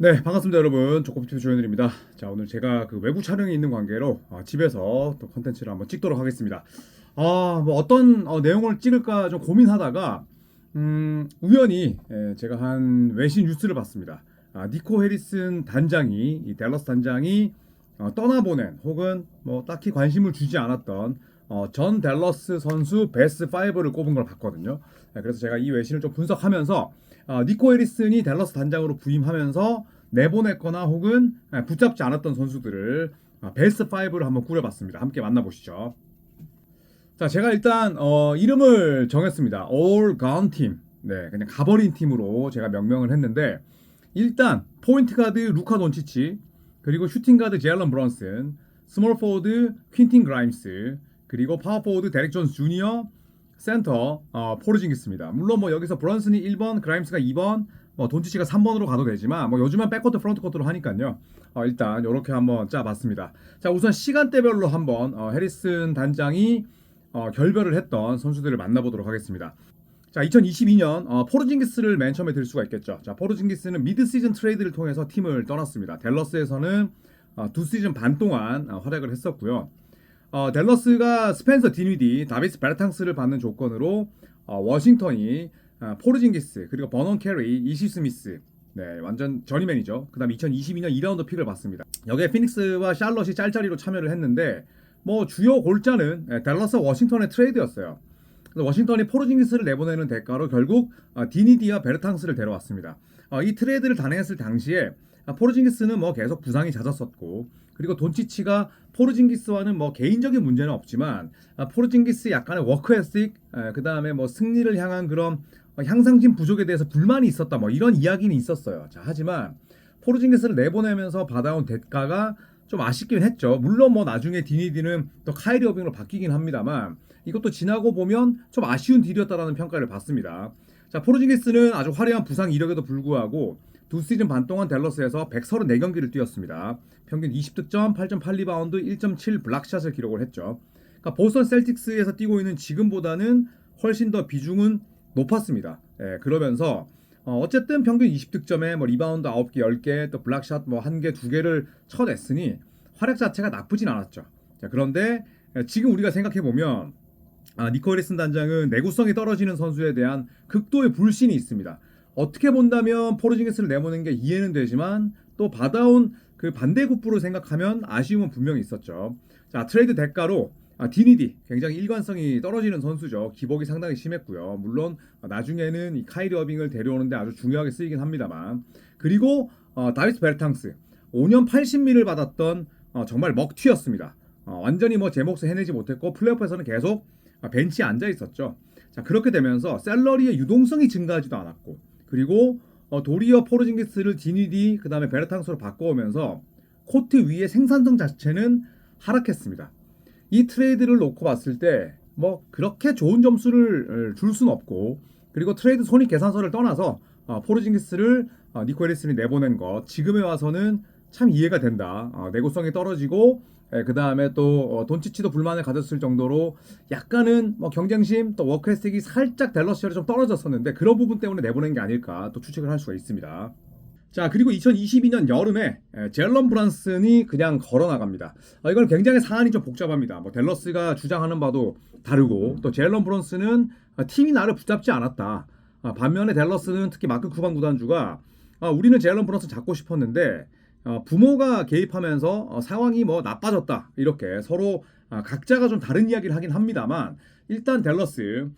네, 반갑습니다, 여러분. 조코피티브 조현일입니다. 자, 오늘 제가 그 외부 촬영이 있는 관계로 집에서 또 컨텐츠를 한번 찍도록 하겠습니다. 뭐 어떤 내용을 찍을까 좀 고민하다가 우연히 제가 한 외신 뉴스를 봤습니다. 니코 해리슨 단장이 이 댈러스 단장이 떠나보낸 혹은 뭐 딱히 관심을 주지 않았던 전 댈러스 선수 베스트 5를 꼽은 걸 봤거든요. 그래서 제가 이 외신을 좀 분석하면서 니코 해리슨이 댈러스 단장으로 부임하면서 내보냈거나 혹은 붙잡지 않았던 선수들을 베스트 5를 한번 꾸려봤습니다. 함께 만나보시죠. 자, 제가 일단 이름을 정했습니다. All Gone Team. 네, 그냥 가버린 팀으로 제가 명명을 했는데 일단 포인트 가드 루카 돈치치, 그리고 슈팅 가드 제일런 브런슨, 스몰 포워드 퀸틴 그라임스, 그리고 파워 포워드 데렉 존스 주니어, 센터 포르징기스입니다. 물론 뭐 여기서 브런슨이 1번, 그라임스가 2번, 뭐 돈치치가 3번으로 가도 되지만 뭐 요즘은 백코트 프론트 코트로 하니까요. 일단 이렇게 한번 짜봤습니다. 자, 우선 시간대별로 한번 해리슨 단장이 결별을 했던 선수들을 만나보도록 하겠습니다. 자, 2022년 포르징기스를 맨 처음에 들 수가 있겠죠. 자, 포르징기스는 미드 시즌 트레이드를 통해서 팀을 떠났습니다. 댈러스에서는 2시즌 반 동안 활약을 했었고요. 댈러스가 스펜서 디니디, 다비스 베르탕스를 받는 조건으로 워싱턴이 포르징기스, 그리고 버넌 캐리, 이시 스미스, 네, 완전 저리맨이죠. 그 다음에 2022년 2라운드 픽을 받습니다. 여기에 피닉스와 샬럿이 짤짤이로 참여를 했는데 뭐 주요 골자는 댈러스 워싱턴의 트레이드였어요. 그래서 워싱턴이 포르징기스를 내보내는 대가로 결국 디니디와 베르탕스를 데려왔습니다. 이 트레이드를 단행했을 당시에 포르징기스는 뭐 계속 부상이 잦았었고, 그리고 돈치치가 포르징기스와는 뭐 개인적인 문제는 없지만 포르징기스 약간의 워크 에틱, 그 다음에 뭐 승리를 향한 그런 향상진 부족에 대해서 불만이 있었다, 뭐 이런 이야기는 있었어요. 자, 하지만 포르징기스를 내보내면서 받아온 대가가 좀 아쉽긴 했죠. 물론 뭐 나중에 디니디는 또 카이리 어빙으로 바뀌긴 합니다만 이것도 지나고 보면 좀 아쉬운 딜이었다라는 평가를 받습니다. 자, 포르징기스는 아주 화려한 부상 이력에도 불구하고 2시즌 반 동안 댈러스에서 134경기를 뛰었습니다. 평균 20득점, 8.8리바운드, 1.7 블락샷을 기록을 했죠. 그러니까 보스턴 셀틱스에서 뛰고 있는 지금보다는 훨씬 더 비중은 높았습니다. 그러면서 어쨌든 평균 20득점에 뭐 리바운드 9개, 10개, 또 블락샷 뭐 1개, 2개를 쳐냈으니 활약 자체가 나쁘진 않았죠. 자, 그런데 지금 우리가 생각해 보면 니코 해리슨 단장은 내구성이 떨어지는 선수에 대한 극도의 불신이 있습니다. 어떻게 본다면 포르징기스를 내보낸 게 이해는 되지만 또 받아온 그 반대급부로 생각하면 아쉬움은 분명히 있었죠. 자, 트레이드 대가로 디니디 굉장히 일관성이 떨어지는 선수죠. 기복이 상당히 심했고요. 물론 나중에는 이 카이리 어빙을 데려오는데 아주 중요하게 쓰이긴 합니다만, 그리고 다비스 베르탕스 5년 80미를 받았던 정말 먹튀였습니다. 완전히 뭐 제 몫을 해내지 못했고 플레이오프에서는 계속 벤치에 앉아 있었죠. 자, 그렇게 되면서 셀러리의 유동성이 증가하지도 않았고, 그리고 도리어 포르징기스를 디니디 그 다음에 베르탕스로 바꿔오면서 코트 위의 생산성 자체는 하락했습니다. 이 트레이드를 놓고 봤을 때 뭐 그렇게 좋은 점수를 줄 수는 없고, 그리고 트레이드 손익 계산서를 떠나서 포르징기스를 니코 해리슨이 내보낸 것 지금에 와서는 참 이해가 된다. 내구성이 떨어지고 그 다음에 또 돈치치도 불만을 가졌을 정도로 약간은 뭐 경쟁심 또 워크에스틱이 살짝 댈러스처럼 좀 떨어졌었는데 그런 부분 때문에 내보낸 게 아닐까 또 추측을 할 수가 있습니다. 자, 그리고 2022년 여름에 제일런 브런슨이 그냥 걸어 나갑니다. 이건 굉장히 사안이 좀 복잡합니다. 뭐 댈러스가 주장하는 바도 다르고, 또 제일런 브런슨은 팀이 나를 붙잡지 않았다. 반면에 댈러스는 특히 마크 쿠반 구단주가 우리는 제일런 브런슨 잡고 싶었는데 부모가 개입하면서 상황이 뭐 나빠졌다, 이렇게 서로 각자가 좀 다른 이야기를 하긴 합니다만, 일단 댈러스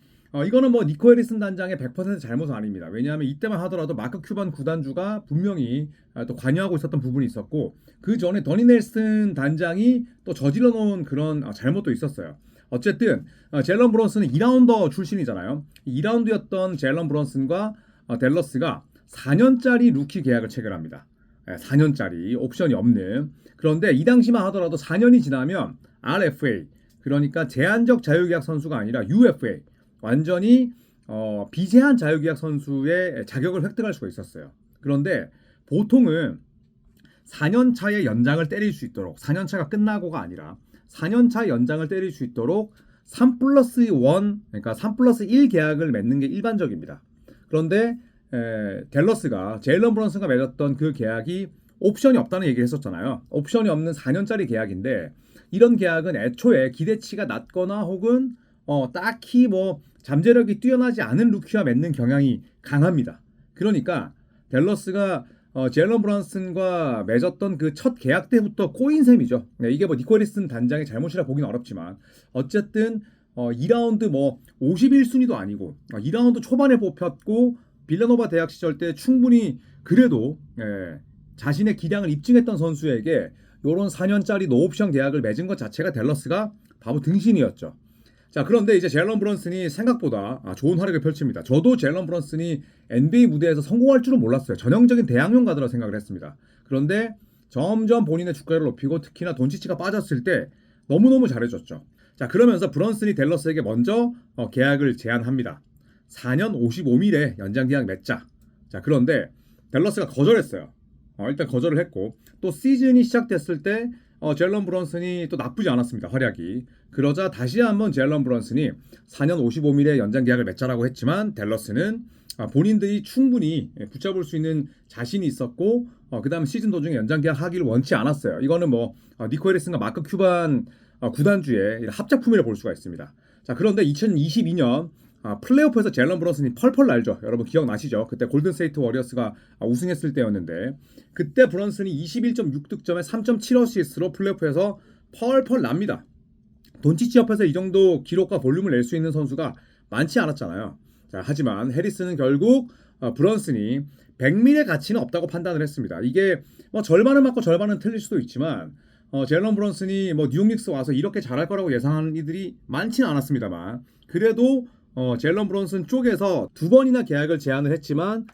이거는 뭐 니코 해리슨 단장의 100% 잘못은 아닙니다. 왜냐하면 이때만 하더라도 마크 큐반 구단주가 분명히 또 관여하고 있었던 부분이 있었고, 그 전에 더니 넬슨 단장이 또 저질러 놓은 그런 잘못도 있었어요. 어쨌든 제일런 브런슨은 2라운더 출신이잖아요. 2라운드였던 제일런 브런슨과 댈러스가 4년짜리 루키 계약을 체결합니다. 4년짜리 옵션이 없는. 그런데 이 당시만 하더라도 4년이 지나면 RFA, 그러니까 제한적 자유계약 선수가 아니라 UFA, 완전히 비제한 자유계약 선수의 자격을 획득할 수가 있었어요. 그런데 보통은 4년 차의 연장을 때릴 수 있도록, 4년 차가 끝나고가 아니라 4년 차 연장을 때릴 수 있도록 3+1, 그러니까 3+1 계약을 맺는 게 일반적입니다. 그런데 댈러스가 제일런 브런슨과 맺었던 그 계약이 옵션이 없다는 얘기를 했었잖아요. 옵션이 없는 4년짜리 계약인데 이런 계약은 애초에 기대치가 낮거나 혹은 딱히 뭐 잠재력이 뛰어나지 않은 루키와 맺는 경향이 강합니다. 그러니까 댈러스가 제일런 브런슨과 맺었던 그 첫 계약 때부터 꼬인 셈이죠. 네, 이게 뭐 니코 해리슨 단장의 잘못이라 보기는 어렵지만 어쨌든 2라운드 뭐 51순위도 아니고 2라운드 초반에 뽑혔고 빌라노바 대학 시절 때 충분히 그래도 자신의 기량을 입증했던 선수에게 이런 4년짜리 노옵션 계약을 맺은 것 자체가 댈러스가 바보 등신이었죠. 자, 그런데 이제 제일런 브런슨이 생각보다 좋은 활약을 펼칩니다. 저도 제일런 브런슨이 NBA 무대에서 성공할 줄은 몰랐어요. 전형적인 대학용 가드라 생각을 했습니다. 그런데 점점 본인의 주가를 높이고 특히나 돈치치가 빠졌을 때 너무너무 잘해줬죠. 자, 그러면서 브런슨이 댈러스에게 먼저 계약을 제안합니다. 4년 55밀에 연장 계약 맺자. 자, 그런데 댈러스가 거절했어요. 일단 거절을 했고 또 시즌이 시작됐을 때 제일런 브런슨이 또 나쁘지 않았습니다. 활약이. 그러자 다시 한번 제일런 브런슨이 4년 55밀의 연장 계약을 맺자라고 했지만 댈러스는 본인들이 충분히 붙잡을 수 있는 자신이 있었고 그 다음 시즌 도중에 연장 계약하기를 원치 않았어요. 이거는 뭐 니코 해리슨과 마크 큐반 구단주의 합작품이라 볼 수가 있습니다. 자, 그런데 2022년 플레이오프에서 제일런 브런슨이 펄펄 날죠. 여러분 기억나시죠? 그때 골든스테이트 워리어스가 우승했을 때였는데 그때 브런슨이 21.6득점에 3.7어시스트로 플레이오프에서 펄펄 납니다. 돈치치 옆에서 이 정도 기록과 볼륨을 낼 수 있는 선수가 많지 않았잖아요. 자, 하지만 해리스는 결국 브런슨이 100밀의 가치는 없다고 판단을 했습니다. 이게 뭐 절반은 맞고 절반은 틀릴 수도 있지만 제일런 브런슨이 뭐 뉴욕 닉스 와서 이렇게 잘할 거라고 예상하는 이들이 많지는 않았습니다만 그래도 제일런 브런슨 쪽에서 2번이나 계약을 제안을 했지만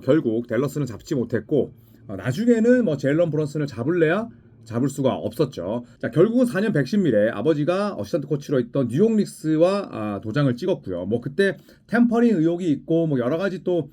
결국 댈러스는 잡지 못했고 나중에는 뭐 제일런 브런슨을 잡을래야 잡을 수가 없었죠. 자, 결국은 4년 110밀에 아버지가 어시스턴트 코치로 있던 뉴욕 닉스와 도장을 찍었고요. 뭐 그때 템퍼링 의혹이 있고 뭐 여러 가지 또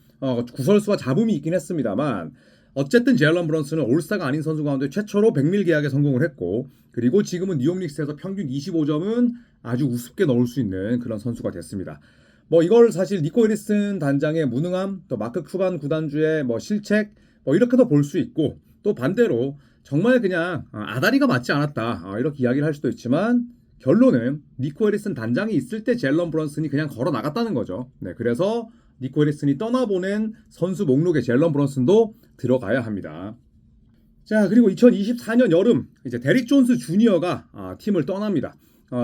구설수와 잡음이 있긴 했습니다만 어쨌든 제일런 브런슨은 올스타가 아닌 선수 가운데 최초로 100밀 계약에 성공을 했고 그리고 지금은 뉴욕 닉스에서 평균 25점은 아주 우습게 넣을 수 있는 그런 선수가 됐습니다. 뭐 이걸 사실 니코 해리슨 단장의 무능함, 또 마크 큐반 구단주의 뭐 실책 뭐 이렇게도 볼 수 있고 또 반대로 정말 그냥 아다리가 맞지 않았다 이렇게 이야기를 할 수도 있지만 결론은 니코 해리슨 단장이 있을 때 제일런 브런슨이 그냥 걸어 나갔다는 거죠. 네, 그래서 니코 해리슨이 떠나보낸 선수 목록에 제일런 브런슨도 들어가야 합니다. 자, 그리고 2024년 여름 이제 데릭 존스 주니어가 팀을 떠납니다.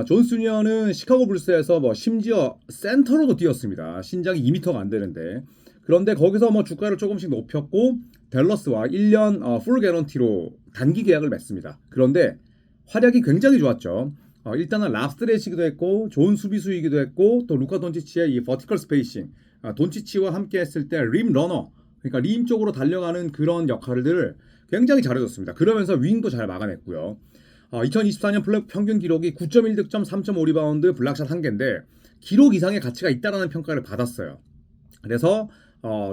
존스 주니어는 시카고 불스에서 뭐 심지어 센터로도 뛰었습니다. 신장이 2m가 안 되는데 그런데 거기서 뭐 주가를 조금씩 높였고 댈러스와 1년 풀 개런티로 단기 계약을 맺습니다. 그런데 활약이 굉장히 좋았죠. 일단은 랍스트레시기도 했고 좋은 수비수이기도 했고 또 루카 돈치치의 이 버티컬 스페이싱 돈치치와 함께 했을 때 림 러너 그러니까 림 쪽으로 달려가는 그런 역할들을 굉장히 잘해줬습니다. 그러면서 윙도 잘 막아냈고요. 2024년 플레이오프 평균 기록이 9.1득점 3.5리바운드 블락샷 1개인데 기록 이상의 가치가 있다라는 평가를 받았어요. 그래서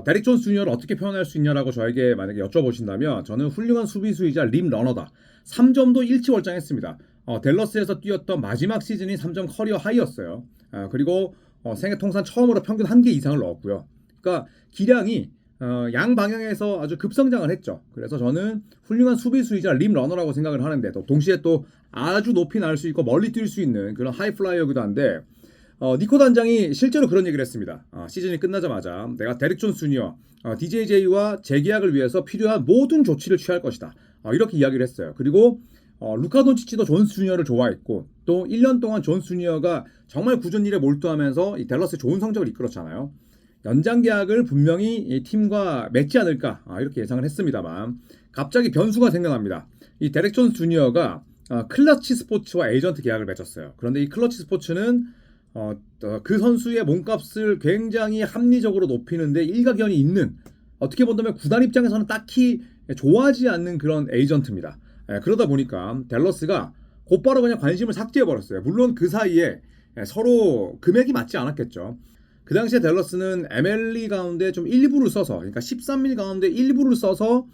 데릭 존스 주니어를 어떻게 표현할 수 있냐라고 저에게 만약에 여쭤보신다면 저는 훌륭한 수비수이자 림 러너다. 3점도 일치월장했습니다. 댈러스에서 뛰었던 마지막 시즌이 3점 커리어 하이였어요. 그리고 생애 통산 처음으로 평균 1개 이상을 넣었고요. 그러니까 기량이 양 방향에서 아주 급성장을 했죠. 그래서 저는 훌륭한 수비수이자 림 러너라고 생각을 하는데 또 동시에 또 아주 높이 날 수 있고 멀리 뛸 수 있는 그런 하이플라이어기도 한데 니코 단장이 실제로 그런 얘기를 했습니다. 시즌이 끝나자마자 내가 데릭 존스 주니어, DJJ와 재계약을 위해서 필요한 모든 조치를 취할 것이다. 이렇게 이야기를 했어요. 그리고 루카 돈치치도 존스 주니어를 좋아했고 또 1년 동안 존스 주니어가 정말 굳은 일에 몰두하면서 이 댈러스의 좋은 성적을 이끌었잖아요. 연장 계약을 분명히 이 팀과 맺지 않을까 이렇게 예상을 했습니다만 갑자기 변수가 생겨납니다. 이 데릭 존스 주니어가 클러치 스포츠와 에이전트 계약을 맺었어요. 그런데 이 클러치 스포츠는 그 선수의 몸값을 굉장히 합리적으로 높이는데 일가견이 있는 어떻게 본다면 구단 입장에서는 딱히 좋아하지 않는 그런 에이전트입니다. 그러다 보니까 댈러스가 곧바로 그냥 관심을 삭제해버렸어요. 물론 그 사이에 서로 금액이 맞지 않았겠죠. 그 당시에 댈러스는 MLE 가운데 좀 일부를 써서 그러니까 13밀 가운데 일부를 써서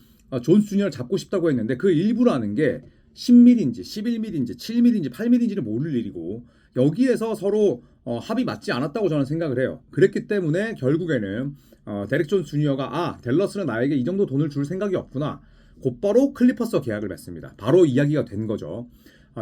존스 주니어를 잡고 싶다고 했는데 그 일부라는 게 10밀인지 11밀인지 7밀인지 8밀인지를 모를 일이고 여기에서 서로 합이 맞지 않았다고 저는 생각을 해요. 그랬기 때문에 결국에는 데릭 존스 주니어가 댈러스는 나에게 이 정도 돈을 줄 생각이 없구나. 곧바로 클리퍼스와 계약을 맺습니다. 바로 이야기가 된 거죠.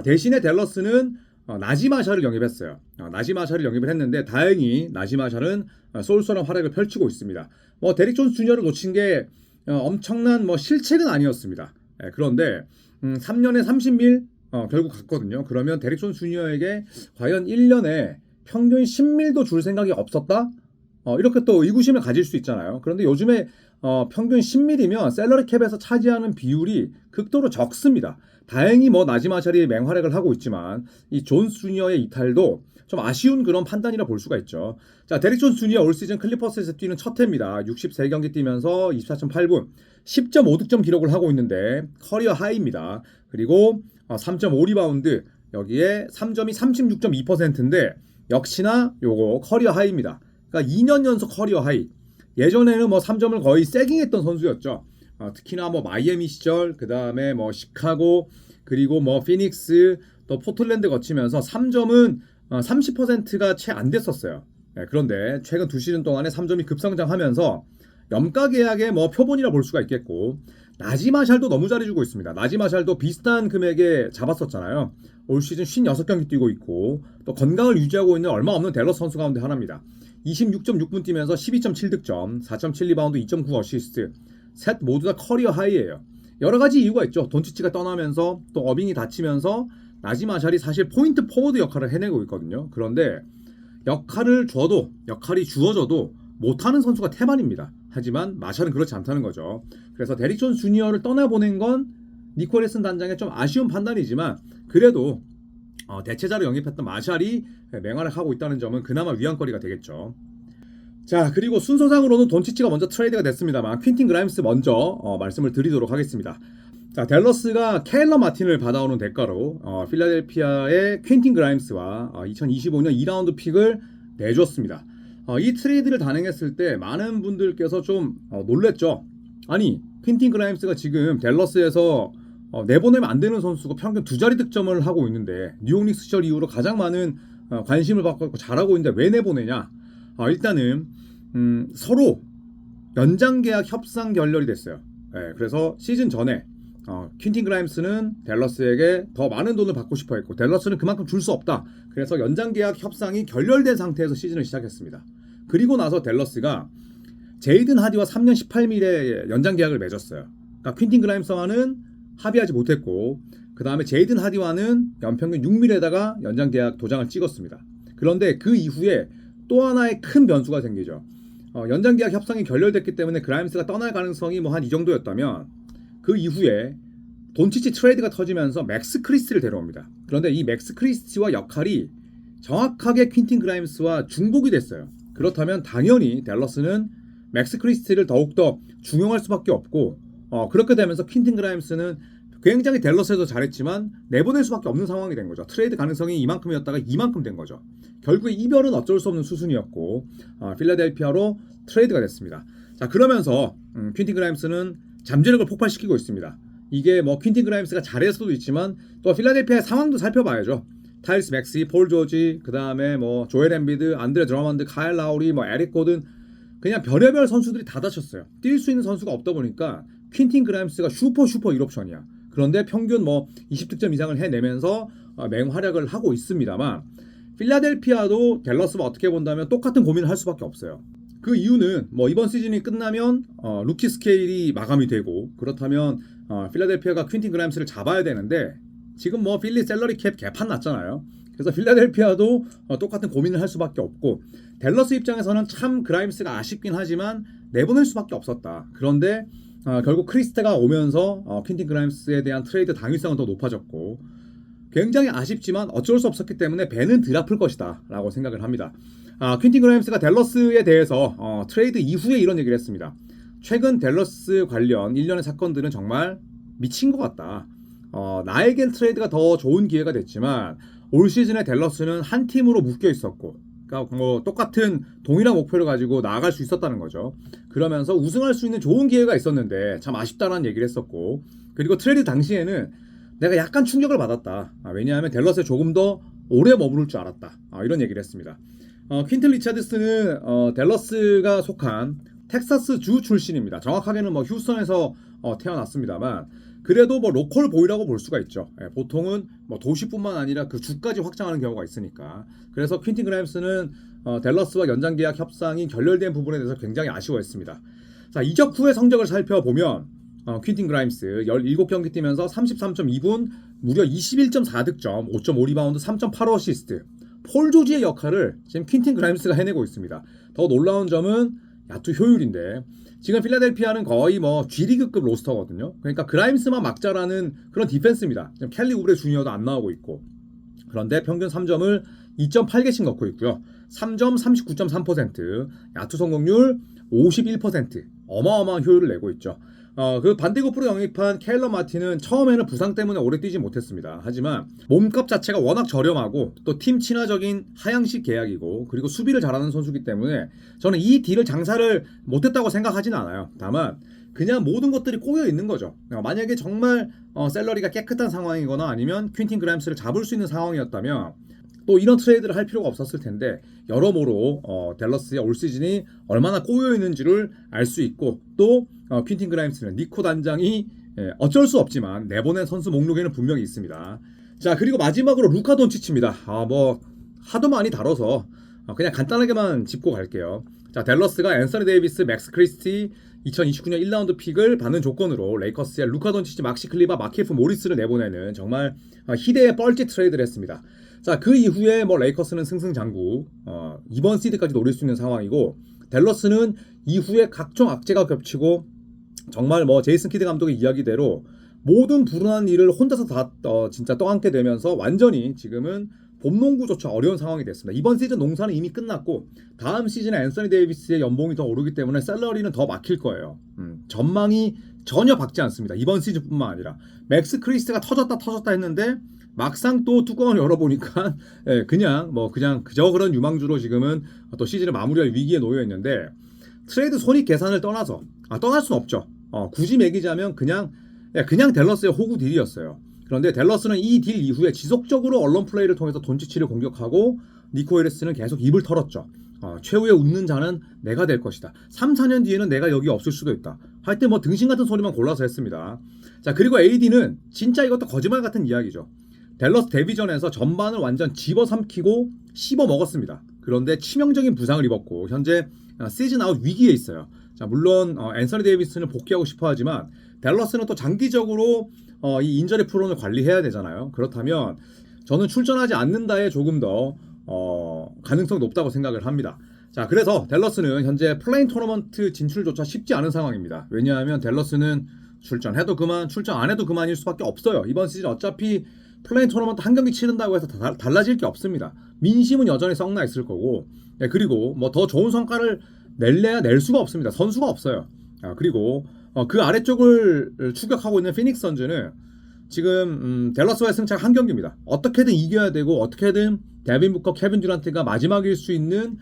대신에 댈러스는 나지 마샬을 영입했어요. 나지 마샬을 영입을 했는데 다행히 나지 마샬은 쏠쏠한 활약을 펼치고 있습니다. 데릭 존스 주니어를 놓친 게 엄청난 실책은 아니었습니다. 그런데 3년에 30밀 결국 갔거든요. 그러면 데릭 존스 주니어에게 과연 1년에 평균 10밀도 줄 생각이 없었다? 이렇게 또 의구심을 가질 수 있잖아요. 그런데 요즘에 평균 10밀이면 셀러리 캡에서 차지하는 비율이 극도로 적습니다. 다행히 나지 마샬이 맹활약을 하고 있지만 이 존스 주니어의 이탈도 좀 아쉬운 그런 판단이라 볼 수가 있죠. 자, 데릭 존스 주니어 올 시즌 클리퍼스에서 뛰는 첫 해입니다. 63경기 뛰면서 24.8분, 10.5득점 기록을 하고 있는데 커리어 하이입니다. 그리고 3.5리바운드, 여기에 3점이 36.2%인데 역시나 요거 커리어 하이입니다. 그러니까 2년 연속 커리어 하이. 예전에는 3점을 거의 세깅했던 선수였죠. 특히나 마이애미 시절, 그 다음에 시카고, 그리고 피닉스, 또 포틀랜드 거치면서 3점은 30%가 채 안 됐었어요. 그런데 최근 2시즌 동안에 3점이 급성장하면서 염가 계약의 표본이라 볼 수가 있겠고, 나지 마샬도 너무 잘해주고 있습니다. 나지 마샬도 비슷한 금액에 잡았었잖아요. 올 시즌 56경기 뛰고 있고, 또 건강을 유지하고 있는 얼마 없는 댈러스 선수 가운데 하나입니다. 26.6분 뛰면서 12.7득점, 4.7리바운드, 2.9 어시스트, 셋 모두 다 커리어 하이예요. 여러 가지 이유가 있죠. 돈치치가 떠나면서 또 어빙이 다치면서 나지 마샬이 사실 포인트 포워드 역할을 해내고 있거든요. 그런데 역할이 주어져도 못하는 선수가 태반입니다. 하지만 마샬은 그렇지 않다는 거죠. 그래서 데릭 존스 주니어를 떠나보낸 건 니코 앨리슨 단장의 좀 아쉬운 판단이지만 그래도 대체자로 영입했던 마샬이 맹활약하고 있다는 점은 그나마 위안거리가 되겠죠. 자, 그리고 순서상으로는 돈치치가 먼저 트레이드가 됐습니다만 퀸틴 그라임스 먼저 말씀을 드리도록 하겠습니다. 자, 댈러스가 케일러 마틴을 받아오는 대가로 필라델피아의 퀸틴 그라임스와 2025년 2라운드 픽을 내줬습니다. 이 트레이드를 단행했을 때 많은 분들께서 좀 놀랬죠. 아니, 퀸틴 그라임스가 지금 댈러스에서 내보내면 안 되는 선수가 평균 2자리 득점을 하고 있는데 뉴욕 닉스 시절 이후로 가장 많은 관심을 받고 있고 잘하고 있는데 왜 내보내냐? 일단은 서로 연장 계약 협상 결렬이 됐어요. 그래서 시즌 전에 퀸틴 그라임스는 댈러스에게 더 많은 돈을 받고 싶어 했고 댈러스는 그만큼 줄 수 없다. 그래서 연장 계약 협상이 결렬된 상태에서 시즌을 시작했습니다. 그리고 나서 댈러스가 제이든 하디와 3년 18밀의 연장 계약을 맺었어요. 그러니까 퀸틴 그라임스와는 합의하지 못했고 그 다음에 제이든 하디와는 연평균 6밀에다가 연장 계약 도장을 찍었습니다. 그런데 그 이후에 또 하나의 큰 변수가 생기죠. 연장 계약 협상이 결렬됐기 때문에 그라임스가 떠날 가능성이 한 이 정도였다면 그 이후에 돈치치 트레이드가 터지면서 맥스 크리스티를 데려옵니다. 그런데 이 맥스 크리스티와 역할이 정확하게 퀸틴 그라임스와 중복이 됐어요. 그렇다면 당연히 댈러스는 맥스 크리스티를 더욱더 중용할 수밖에 없고 그렇게 되면서 퀸틴 그라임스는 굉장히 댈러스에서 잘했지만 내보낼 수밖에 없는 상황이 된 거죠. 트레이드 가능성이 이만큼이었다가 이만큼 된 거죠. 결국에 이별은 어쩔 수 없는 수순이었고 필라델피아로 트레이드가 됐습니다. 자, 그러면서 퀸틴 그라임스는 잠재력을 폭발시키고 있습니다. 이게 퀸틴 그라임스가 잘했을 수도 있지만 또 필라델피아의 상황도 살펴봐야죠. 타일스 맥시, 폴 조지, 그 다음에 조엘 엠비드, 안드레 드러먼드, 카일 라우리, 에릭 고든 그냥 별의별 선수들이 다 다쳤어요. 뛸 수 있는 선수가 없다 보니까 퀸틴 그라임스가 슈퍼 1옵션이야. 그런데 평균 20득점 이상을 해내면서 맹활약을 하고 있습니다만 필라델피아도 댈러스와 어떻게 본다면 똑같은 고민을 할 수밖에 없어요. 그 이유는 이번 시즌이 끝나면 루키 스케일이 마감이 되고 그렇다면 필라델피아가 퀸틴 그라임스를 잡아야 되는데 지금 필리 셀러리 캡 개판 났잖아요. 그래서 필라델피아도 똑같은 고민을 할 수밖에 없고 댈러스 입장에서는 참 그라임스가 아쉽긴 하지만 내보낼 수밖에 없었다. 그런데 결국 크리스테가 오면서 퀸틴 그라임스에 대한 트레이드 당위성은 더 높아졌고 굉장히 아쉽지만 어쩔 수 없었기 때문에 배는 덜 아플 것이다 라고 생각을 합니다. 퀸틴 그라임스가 댈러스에 대해서 트레이드 이후에 이런 얘기를 했습니다. 최근 댈러스 관련 일련의 사건들은 정말 미친 것 같다. 나에겐 트레이드가 더 좋은 기회가 됐지만 올 시즌에 댈러스는 한 팀으로 묶여 있었고 그러니까 똑같은 동일한 목표를 가지고 나아갈 수 있었다는 거죠. 그러면서 우승할 수 있는 좋은 기회가 있었는데 참 아쉽다라는 얘기를 했었고 그리고 트레이드 당시에는 내가 약간 충격을 받았다. 왜냐하면 댈러스에 조금 더 오래 머무를 줄 알았다. 이런 얘기를 했습니다. 퀸튼 리차드스는 댈러스가 속한 텍사스 주 출신입니다. 정확하게는 뭐 휴스턴에서 태어났습니다만 그래도 뭐 로컬 보이라고 볼 수가 있죠. 예, 보통은 뭐 도시뿐만 아니라 그 주까지 확장하는 경우가 있으니까. 그래서 퀸틴 그라임스는 댈러스와 연장 계약 협상이 결렬된 부분에 대해서 굉장히 아쉬워했습니다. 자, 이적 후의 성적을 살펴보면 퀸틴 그라임스 17경기 뛰면서 33.2분 무려 21.4득점, 5.5 리바운드, 3.8 어시스트. 폴 조지의 역할을 지금 퀸틴 그라임스가 해내고 있습니다. 더 놀라운 점은 야투 효율인데 지금 필라델피아는 거의 뭐 G리그급 로스터거든요. 그러니까 그라임스만 막자라는 그런 디펜스입니다. 지금 켈리 우브레 주니어도 안 나오고 있고 그런데 평균 3점을 2.8개씩 넣고 있고요. 3점 39.3%, 야투 성공률 51%, 어마어마한 효율을 내고 있죠. 그 반대급부로 영입한 케일러 마틴은 처음에는 부상 때문에 오래 뛰지 못했습니다. 하지만 몸값 자체가 워낙 저렴하고 또 팀 친화적인 하향식 계약이고 그리고 수비를 잘하는 선수이기 때문에 저는 이 딜을 장사를 못했다고 생각하진 않아요. 다만 그냥 모든 것들이 꼬여 있는 거죠. 만약에 정말 셀러리가 깨끗한 상황이거나 아니면 퀸틴 그라임스를 잡을 수 있는 상황이었다면 또 이런 트레이드를 할 필요가 없었을 텐데 여러모로 댈러스의 올 시즌이 얼마나 꼬여 있는지를 알 수 있고 또 퀸틴 그라임스는 니코 단장이 어쩔 수 없지만 내보낸 선수 목록에는 분명히 있습니다. 자, 그리고 마지막으로 루카 돈치치입니다. 뭐 하도 많이 다뤄서 그냥 간단하게만 짚고 갈게요. 자, 댈러스가 앤서니 데이비스, 맥스 크리스티 2029년 1라운드 픽을 받는 조건으로 레이커스에 루카 돈치치, 막시 클리바, 마키프 모리스를 내보내는 정말 희대의 뻘짓 트레이드를 했습니다. 자, 그 이후에 뭐 레이커스는 승승장구 이번 시드까지 노릴 수 있는 상황이고 댈러스는 이후에 각종 악재가 겹치고 정말 뭐 제이슨 키드 감독의 이야기대로 모든 불운한 일을 혼자서 다 진짜 떠안게 되면서 완전히 지금은 봄농구조차 어려운 상황이 됐습니다. 이번 시즌 농사는 이미 끝났고 다음 시즌에 앤서니 데이비스의 연봉이 더 오르기 때문에 셀러리는 더 막힐 거예요. 전망이 전혀 밝지 않습니다. 이번 시즌뿐만 아니라 맥스 크리스가 터졌다 했는데 막상 또 뚜껑을 열어보니까 그냥 그저 그런 유망주로 지금은 또 시즌을 마무리할 위기에 놓여 있는데 트레이드 손익 계산을 떠나서 떠날 수는 없죠. 굳이 매기자면 그냥 댈러스의 호구 딜이었어요. 그런데 댈러스는 이 딜 이후에 지속적으로 언론 플레이를 통해서 돈치치를 공격하고 니코 해리스는 계속 입을 털었죠. 최후의 웃는 자는 내가 될 것이다. 3, 4년 뒤에는 내가 여기 없을 수도 있다. 할 때 뭐 등신 같은 소리만 골라서 했습니다. 자, 그리고 AD는 진짜 이것도 거짓말 같은 이야기죠. 댈러스 데뷔전에서 전반을 완전 집어삼키고 씹어 먹었습니다. 그런데 치명적인 부상을 입었고 현재 시즌 아웃 위기에 있어요. 자, 물론 앤서니 데이비스는 복귀하고 싶어 하지만 댈러스는 또 장기적으로 이 인저리 프론을 관리해야 되잖아요. 그렇다면 저는 출전하지 않는다에 조금 더 가능성이 높다고 생각을 합니다. 자, 그래서 댈러스는 현재 플레인 토너먼트 진출조차 쉽지 않은 상황입니다. 왜냐하면 댈러스는 출전해도 그만, 출전 안 해도 그만일 수밖에 없어요. 이번 시즌 어차피 플레인 토너먼트 한 경기 치른다고 해서 달라질 게 없습니다. 민심은 여전히 썩나 있을 거고, 그리고 뭐 더 좋은 성과를 낼래야 낼 수가 없습니다. 선수가 없어요. 그리고 그 아래쪽을 추격하고 있는 피닉스 선즈는 지금 댈러스와의 승차가 한 경기입니다. 어떻게든 이겨야 되고 어떻게든 데빈 부커, 케빈 듀란트가 마지막일 수 있는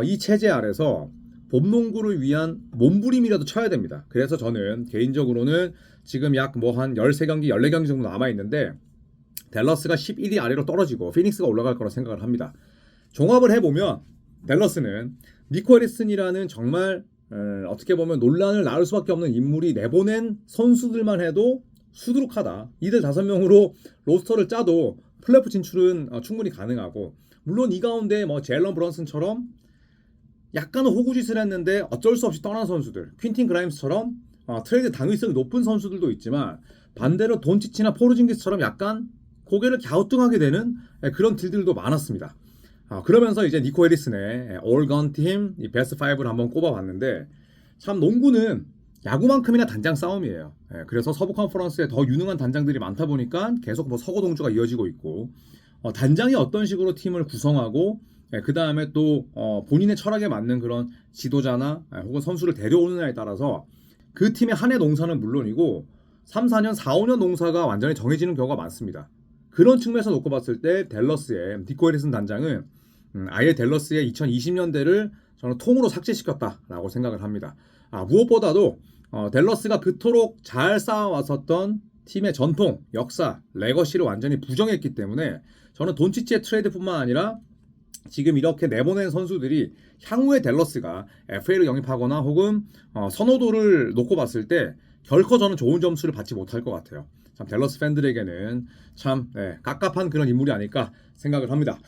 이 체제 아래서 봄농구를 위한 몸부림이라도 쳐야 됩니다. 그래서 저는 개인적으로는 지금 약 뭐 한 13경기, 14경기 정도 남아있는데 댈러스가 11위 아래로 떨어지고 피닉스가 올라갈 거라 생각을 합니다. 종합을 해보면 댈러스는 니코 해리슨이라는 정말 어떻게 보면 논란을 낳을 수밖에 없는 인물이 내보낸 선수들만 해도 수두룩하다. 이들 5명으로 로스터를 짜도 플레이오프 진출은 충분히 가능하고 물론 이 가운데 뭐 제일런 브런슨처럼 약간은 호구짓을 했는데 어쩔 수 없이 떠난 선수들, 퀸틴 그라임스처럼 트레이드 당위성이 높은 선수들도 있지만 반대로 돈치치나 포르징기스처럼 약간 고개를 갸우뚱하게 되는 그런 딜들도 많았습니다. 그러면서 이제 니코 해리슨의 올건 팀 베스트 5를 한번 꼽아봤는데 참 농구는 야구만큼이나 단장 싸움이에요. 그래서 서부 컨퍼런스에 더 유능한 단장들이 많다 보니까 계속 뭐 서고 동주가 이어지고 있고 단장이 어떤 식으로 팀을 구성하고 그 다음에 또 본인의 철학에 맞는 그런 지도자나 혹은 선수를 데려오느냐에 따라서 그 팀의 한 해 농사는 물론이고 3, 4년, 4, 5년 농사가 완전히 정해지는 경우가 많습니다. 그런 측면에서 놓고 봤을 때 댈러스의 니코 해리슨 단장은 아예 댈러스의 2020년대를 저는 통으로 삭제시켰다라고 생각을 합니다. 무엇보다도 댈러스가 그토록 잘 쌓아왔었던 팀의 전통, 역사, 레거시를 완전히 부정했기 때문에 저는 돈치치의 트레이드뿐만 아니라 지금 이렇게 내보낸 선수들이 향후에 댈러스가 FA를 영입하거나 혹은 선호도를 놓고 봤을 때 결코 저는 좋은 점수를 받지 못할 것 같아요. 참 댈러스 팬들에게는 참 깝깝한 그런 인물이 아닐까 생각을 합니다.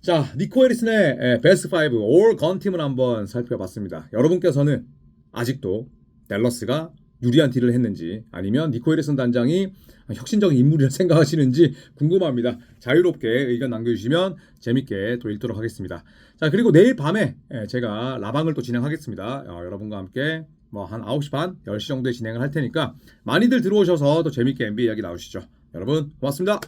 자, 니코 해리슨의 베스트 5 올 건팀을 한번 살펴봤습니다. 여러분께서는 아직도 댈러스가 유리한 딜을 했는지 아니면 니코 해리슨 단장이 혁신적인 인물이라 생각하시는지 궁금합니다. 자유롭게 의견 남겨주시면 재밌게 또 읽도록 하겠습니다. 자, 그리고 내일 밤에 제가 라방을 또 진행하겠습니다. 여러분과 함께 뭐 한 9시 반, 10시 정도에 진행을 할 테니까 많이들 들어오셔서 또 재밌게 NBA 이야기 나오시죠. 여러분 고맙습니다.